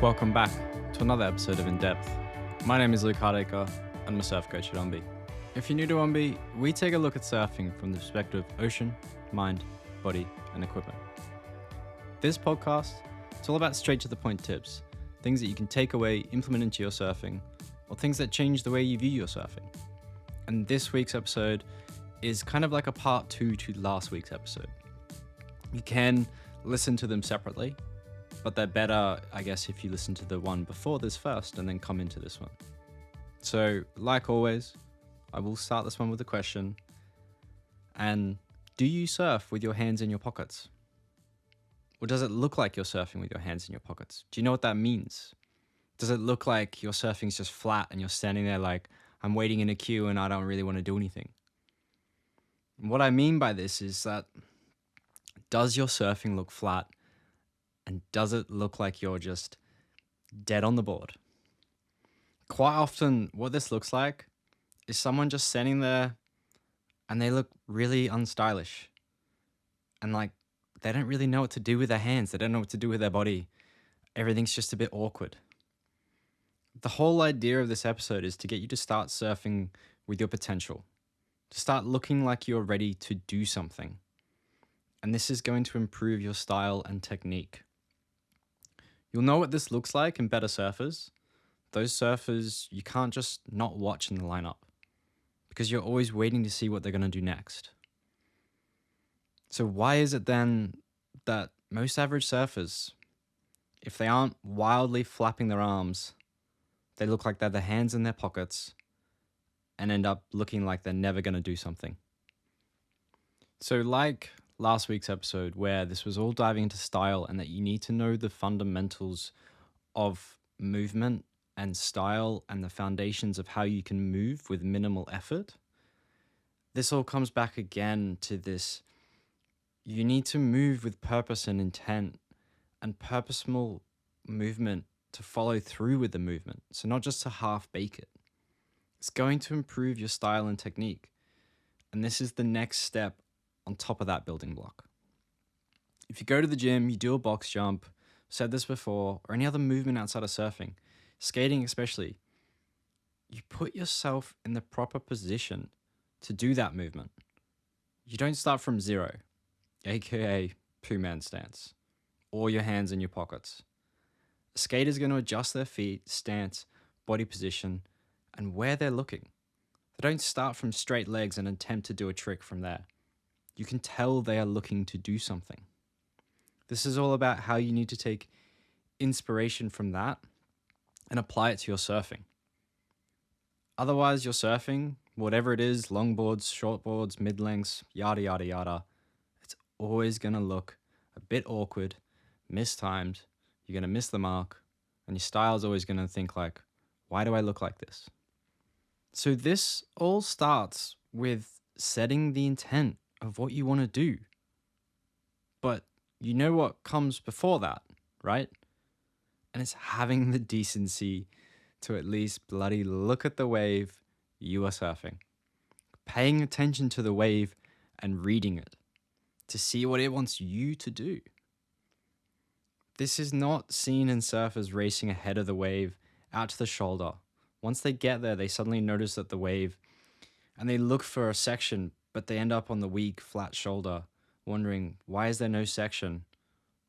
Welcome back to another episode of In Depth. My name is Luke Hardacre. I'm a surf coach at Umbi. If you're new to Umbi, we take a look at surfing from the perspective of ocean, mind, body, and equipment. This podcast, it's all about straight to the point tips, things that you can take away, implement into your surfing, or things that change the way you view your surfing. And this week's episode is kind of like a part 2 to last week's episode. You can listen to them separately, but they're better, I guess, if you listen to the one before this first and then come into this one. So, like always, I will start this one with a question. And do you surf with your hands in your pockets? Or does it look like you're surfing with your hands in your pockets? Do you know what that means? Does it look like your surfing's just flat and you're standing there like, I'm waiting in a queue and I don't really want to do anything? And what I mean by this is that, does your surfing look flat? And does it look like you're just dead on the board? Quite often, what this looks like is someone just standing there and they look really unstylish. And like, they don't really know what to do with their hands. They don't know what to do with their body. Everything's just a bit awkward. The whole idea of this episode is to get you to start surfing with your potential, to start looking like you're ready to do something. And this is going to improve your style and technique. You'll know what this looks like in better surfers. Those surfers you can't just not watch in the lineup because you're always waiting to see what they're going to do next. So why is it then that most average surfers, if they aren't wildly flapping their arms, they look like they have their hands in their pockets and end up looking like they're never going to do something? So like last week's episode where this was all diving into style and that you need to know the fundamentals of movement and style and the foundations of how you can move with minimal effort. This all comes back again to this. You need to move with purpose and intent and purposeful movement to follow through with the movement. So not just to half bake it. It's going to improve your style and technique. And this is the next step on top of that building block. If you go to the gym, you do a box jump, said this before, or any other movement outside of surfing, skating especially, you put yourself in the proper position to do that movement. You don't start from zero, aka poo man stance, or your hands in your pockets. A skater is going to adjust their feet, stance, body position, and where they're looking. They don't start from straight legs and attempt to do a trick from there. You can tell they are looking to do something. This is all about how you need to take inspiration from that and apply it to your surfing. Otherwise, your surfing, whatever it is, longboards, shortboards, mid-lengths, yada, yada, yada, it's always going to look a bit awkward, mistimed, you're going to miss the mark, and your style's always going to think like, why do I look like this? So this all starts with setting the intent of what you want to do. But you know what comes before that, right? And it's having the decency to at least bloody look at the wave you are surfing. Paying attention to the wave and reading it to see what it wants you to do. This is not seen in surfers racing ahead of the wave out to the shoulder. Once they get there, they suddenly notice that the wave and they look for a section, but they end up on the weak, flat shoulder, wondering, why is there no section?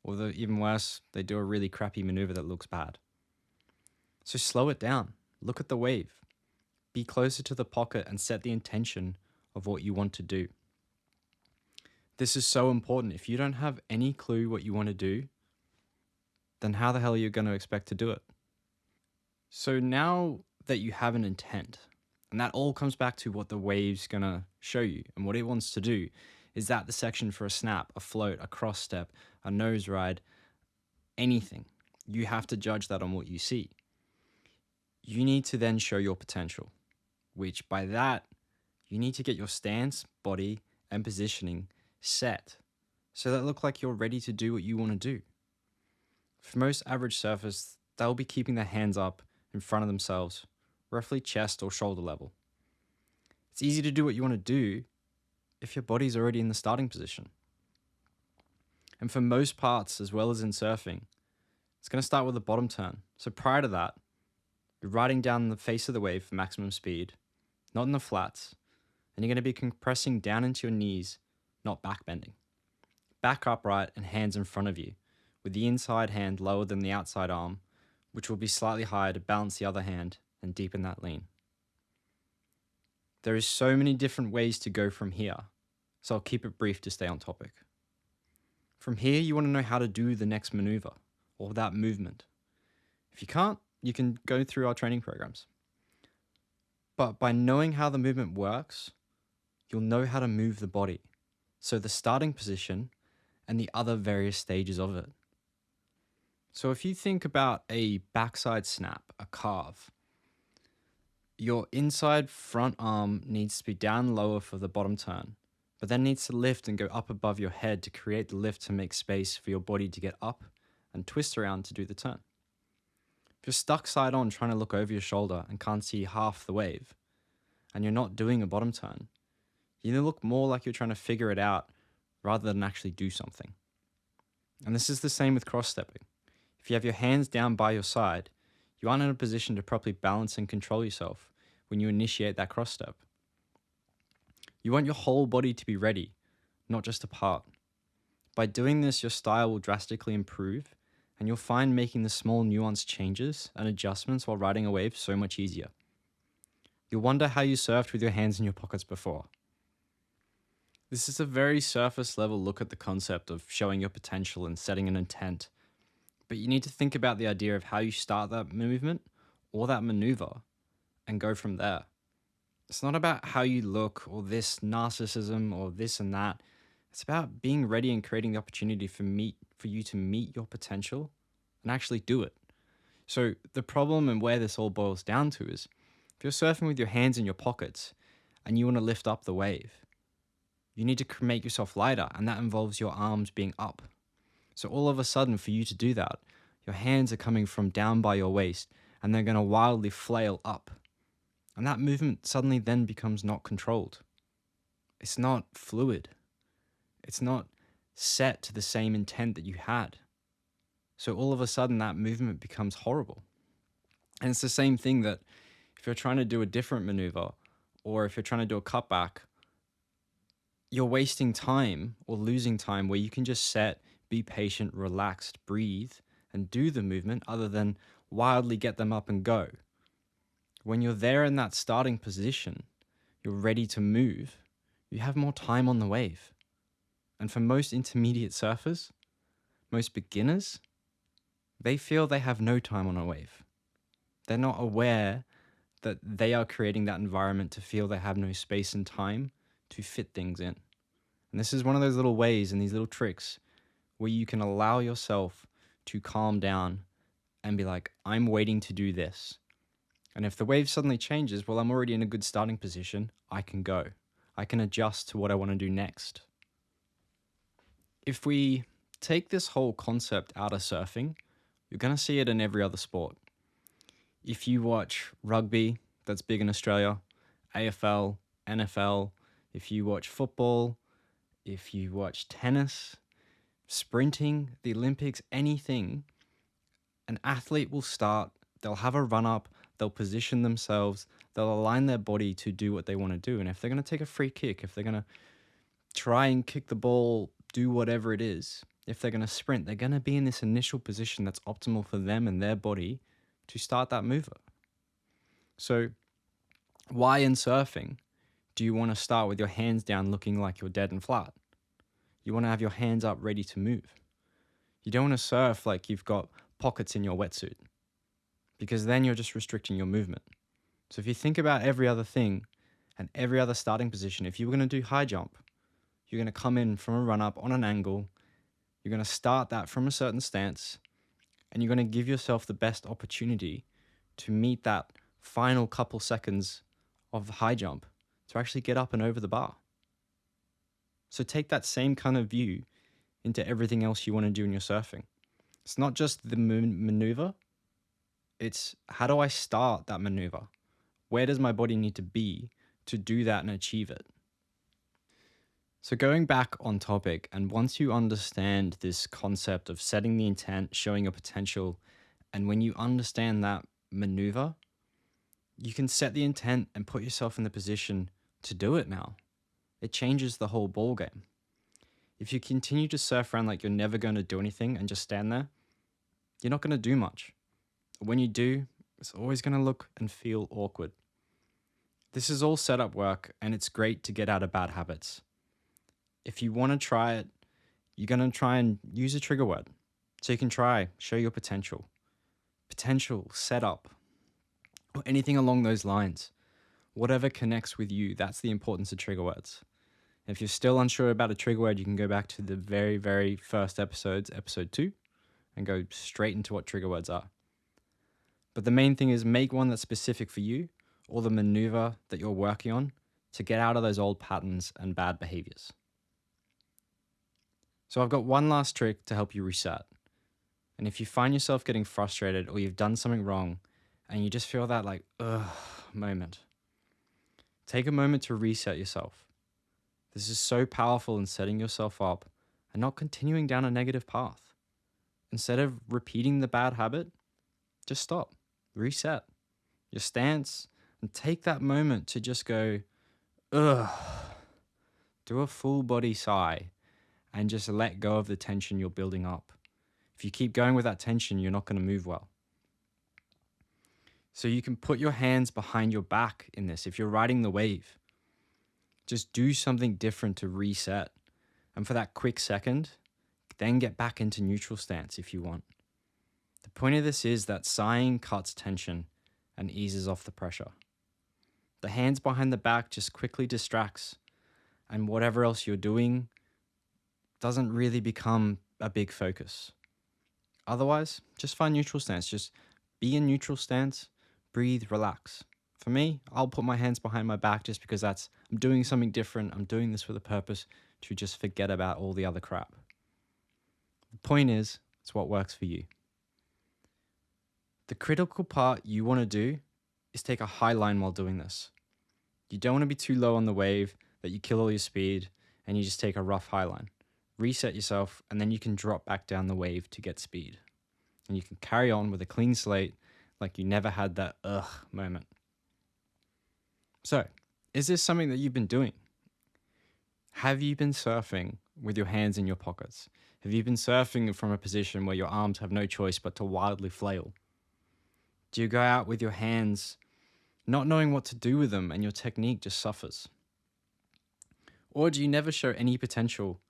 Or even worse, they do a really crappy maneuver that looks bad. So slow it down. Look at the wave. Be closer to the pocket and set the intention of what you want to do. This is so important. If you don't have any clue what you want to do, then how the hell are you going to expect to do it? So now that you have an intent, and that all comes back to what the wave's going to show you and what it wants to do. Is that the section for a snap, a float, a cross step, a nose ride, anything? You have to judge that on what you see. You need to then show your potential, which by that, you need to get your stance, body, and positioning set so that look like you're ready to do what you want to do. For most average surfers, they'll be keeping their hands up in front of themselves, roughly chest or shoulder level. It's easy to do what you want to do if your body's already in the starting position. And for most parts, as well as in surfing, It's going to start with a bottom turn. So prior to that, you're riding down the face of the wave for maximum speed, not in the flats, and you're going to be compressing down into your knees, not back bending. Back upright and hands in front of you, with the inside hand lower than the outside arm, which will be slightly higher to balance the other hand and deepen that lean. There is so many different ways to go from here, so I'll keep it brief to stay on topic. From here, you want to know how to do the next maneuver, or that movement. If you can't, you can go through our training programs. But by knowing how the movement works, you'll know how to move the body. So the starting position and the other various stages of it. So if you think about a backside snap, a carve, your inside front arm needs to be down lower for the bottom turn, but then needs to lift and go up above your head to create the lift to make space for your body to get up and twist around to do the turn. If you're stuck side on trying to look over your shoulder and can't see half the wave, and you're not doing a bottom turn, you look more like you're trying to figure it out rather than actually do something. And this is the same with cross-stepping. If you have your hands down by your side, you aren't in a position to properly balance and control yourself when you initiate that cross-step. You want your whole body to be ready, not just a part. By doing this, your style will drastically improve, and you'll find making the small nuanced changes and adjustments while riding a wave so much easier. You'll wonder how you surfed with your hands in your pockets before. This is a very surface level look at the concept of showing your potential and setting an intent. But you need to think about the idea of how you start that movement or that maneuver and go from there. It's not about how you look or this narcissism or this and that. It's about being ready and creating the opportunity for you to meet your potential and actually do it. So the problem and where this all boils down to is if you're surfing with your hands in your pockets and you want to lift up the wave, you need to make yourself lighter, and that involves your arms being up. So all of a sudden, for you to do that, your hands are coming from down by your waist and they're going to wildly flail up. And that movement suddenly then becomes not controlled. It's not fluid. It's not set to the same intent that you had. So all of a sudden, that movement becomes horrible. And it's the same thing that if you're trying to do a different maneuver or if you're trying to do a cutback, you're wasting time or losing time where you can just set, be patient, relaxed, breathe, and do the movement other than wildly get them up and go. When you're there in that starting position, you're ready to move, you have more time on the wave. And for most intermediate surfers, most beginners, they feel they have no time on a wave. They're not aware that they are creating that environment to feel they have no space and time to fit things in. And this is one of those little ways and these little tricks where you can allow yourself to calm down and be like, I'm waiting to do this. And if the wave suddenly changes, well, I'm already in a good starting position. I can go. I can adjust to what I want to do next. If we take this whole concept out of surfing, you're going to see it in every other sport. If you watch rugby, that's big in Australia, AFL, NFL, if you watch football, if you watch tennis, sprinting, the Olympics, anything, an athlete will start, they'll have a run up, they'll position themselves, they'll align their body to do what they want to do. And if they're going to take a free kick, if they're going to try and kick the ball, do whatever it is, if they're going to sprint, they're going to be in this initial position that's optimal for them and their body to start that mover. So why in surfing do you want to start with your hands down looking like you're dead and flat? You want to have your hands up ready to move. You don't want to surf like you've got pockets in your wetsuit, because then you're just restricting your movement. So if you think about every other thing and every other starting position, if you were going to do high jump, you're going to come in from a run up on an angle, you're going to start that from a certain stance, and you're going to give yourself the best opportunity to meet that final couple seconds of the high jump to actually get up and over the bar. So take that same kind of view into everything else you want to do in your surfing. It's not just the maneuver, it's how do I start that maneuver? Where does my body need to be to do that and achieve it? So going back on topic, and once you understand this concept of setting the intent, showing your potential, and when you understand that maneuver, you can set the intent and put yourself in the position to do it now. It changes the whole ball game. If you continue to surf around like you're never going to do anything and just stand there, you're not going to do much. When you do, it's always going to look and feel awkward. This is all setup work, and it's great to get out of bad habits. If you want to try it, you're going to try and use a trigger word. So you can try, show your potential, setup, or anything along those lines. Whatever connects with you, that's the importance of trigger words. If you're still unsure about a trigger word, you can go back to the very, very first episodes, episode 2, and go straight into what trigger words are. But the main thing is make one that's specific for you or the maneuver that you're working on to get out of those old patterns and bad behaviors. So I've got one last trick to help you reset. And if you find yourself getting frustrated or you've done something wrong and you just feel that like, moment, take a moment to reset yourself. This is so powerful in setting yourself up and not continuing down a negative path. Instead of repeating the bad habit, just stop, reset your stance, and take that moment to just go, do a full body sigh and just let go of the tension you're building up. If you keep going with that tension, you're not going to move well. So you can put your hands behind your back in this. If you're riding the wave, just do something different to reset. And for that quick second, then get back into neutral stance if you want. The point of this is that sighing cuts tension and eases off the pressure. The hands behind the back just quickly distracts, and whatever else you're doing doesn't really become a big focus. Otherwise, just find neutral stance. Just be in neutral stance, breathe, relax. For me, I'll put my hands behind my back just because I'm doing something different. I'm doing this with a purpose to just forget about all the other crap. The point is, it's what works for you. The critical part you want to do is take a high line while doing this. You don't want to be too low on the wave that you kill all your speed and you just take a rough high line. Reset yourself, and then you can drop back down the wave to get speed. And you can carry on with a clean slate like you never had that moment. So, is this something that you've been doing? Have you been surfing with your hands in your pockets? Have you been surfing from a position where your arms have no choice but to wildly flail? Do you go out with your hands not knowing what to do with them and your technique just suffers? Or do you never show any potential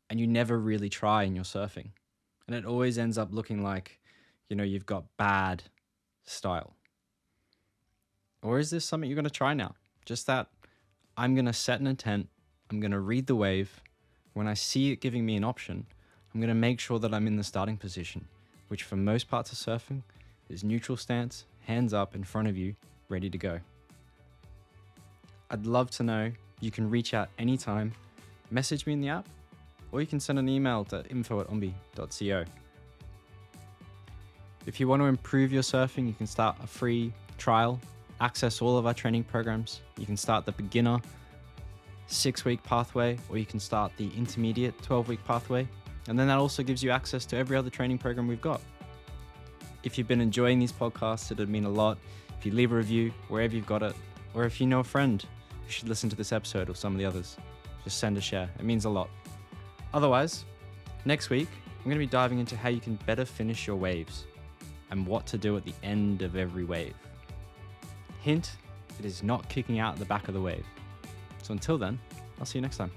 and you never really try in your surfing? And it always ends up looking like, you've got bad style. Or is this something you're going to try now? Just that I'm going to set an intent. I'm going to read the wave. When I see it giving me an option, I'm going to make sure that I'm in the starting position, which for most parts of surfing is neutral stance, hands up in front of you, ready to go. I'd love to know. You can reach out anytime, message me in the app, or you can send an email to info@ombi.co. If you want to improve your surfing, you can start a free trial, access all of our training programs. You can start the beginner 6-week pathway, or you can start the intermediate 12-week pathway. And then that also gives you access to every other training program we've got. If you've been enjoying these podcasts, it'd mean a lot if you leave a review wherever you've got it, or if you know a friend who should listen to this episode or some of the others, just send a share. It means a lot. Otherwise, next week, I'm going to be diving into how you can better finish your waves and what to do at the end of every wave. Hint, it is not kicking out the back of the wave. So until then, I'll see you next time.